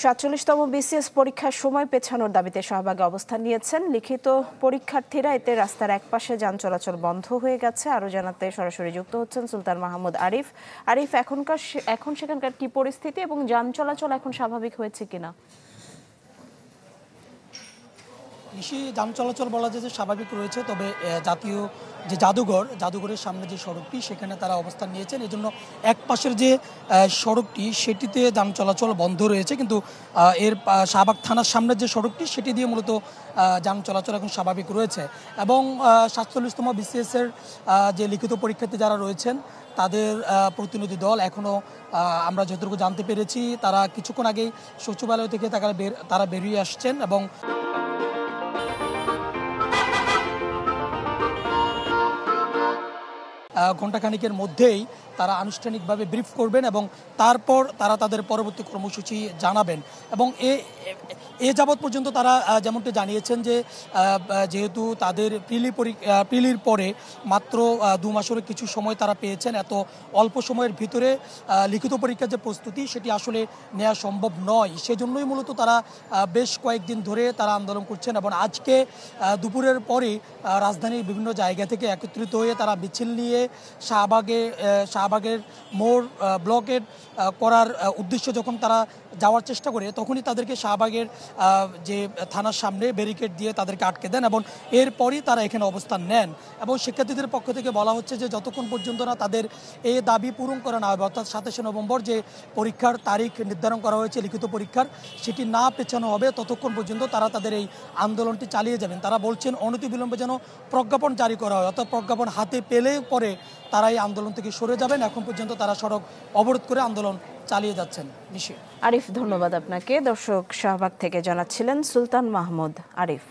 ৪৭তম BCS পরীক্ষার সময় পেছানোর দাবিতে শাহবাগে অবস্থান নিয়েছেন লিখিত পরীক্ষার্থীরা। এতে রাস্তার একপাশে যান চলাচল বন্ধ হয়ে গেছে। আরো জানাতে সরাসরি যুক্ত হচ্ছেন সুলতান মাহমুদ আরিফ। আরিফ, এখন সেখানকার কি পরিস্থিতি এবং যান চলাচল এখন স্বাভাবিক হয়েছে কিনা? বেশি যান চলাচল বলা যায় যে স্বাভাবিক রয়েছে, তবে জাতীয় যে জাদুঘরের সামনে যে সড়কটি সেখানে তারা অবস্থান নিয়েছেন। এজন্য এক পাশের যে সড়কটি সেটিতে যান চলাচল বন্ধ রয়েছে, কিন্তু এর শাহবাগ থানার সামনের যে সড়কটি সেটি দিয়ে মূলত যান চলাচল এখন স্বাভাবিক রয়েছে। এবং ৪৭তম বিসিএসের যে লিখিত পরীক্ষার্থী যারা রয়েছেন তাদের প্রতিনিধি দল এখনও আমরা যতটুকু জানতে পেরেছি তারা কিছুক্ষণ আগেই সচিবালয় থেকে তারা বেরিয়ে আসছেন এবং ঘণ্টাখানিকের মধ্যেই তারা আনুষ্ঠানিকভাবে ব্রিফ করবেন এবং তারপর তারা তাদের পরবর্তী কর্মসূচি জানাবেন। এবং এ যাবৎ পর্যন্ত তারা যেমনটি জানিয়েছেন যে যেহেতু তাদের প্রিলির পরে মাত্র ২ মাসের কিছু সময় তারা পেয়েছেন, এত অল্প সময়ের ভিতরে লিখিত পরীক্ষার যে প্রস্তুতি সেটি আসলে নেওয়া সম্ভব নয়। সেজন্যই মূলত তারা বেশ কয়েকদিন ধরে তারা আন্দোলন করছেন এবং আজকে দুপুরের পরে রাজধানীর বিভিন্ন জায়গা থেকে একত্রিত হয়ে তারা মিছিল নিয়ে শাহবাগের মোড় ব্লকেট করার উদ্দেশ্যে যখন তারা যাওয়ার চেষ্টা করে তখনই তাদেরকে শাহবাগের যে থানার সামনে ব্যারিকেড দিয়ে তাদেরকে আটকে দেন এবং এরপরই তারা এখানে অবস্থান নেন। এবং শিক্ষার্থীদের পক্ষ থেকে বলা হচ্ছে যে যতক্ষণ পর্যন্ত না তাদের এই দাবি পূরণ করা না হবে, অর্থাৎ ২৭শে নভেম্বর যে পরীক্ষার তারিখ নির্ধারণ করা হয়েছে লিখিত পরীক্ষার, সেটি না পেছানো হবে ততক্ষণ পর্যন্ত তারা তাদের এই আন্দোলনটি চালিয়ে যাবেন। তারা বলছেন অনতিবিলম্বে যেন প্রজ্ঞাপন জারি করা হয়, অর্থাৎ প্রজ্ঞাপন হাতে পেলে পরে তারা এই আন্দোলন থেকে সরে যাবেন। এখন পর্যন্ত তারা সড়ক অবরোধ করে আন্দোলন চালিয়ে যাচ্ছেন। আরিফ, ধন্যবাদ আপনাকে। দর্শক, শাহবাগ থেকে জানাচ্ছিলেন সুলতান মাহমুদ আরিফ।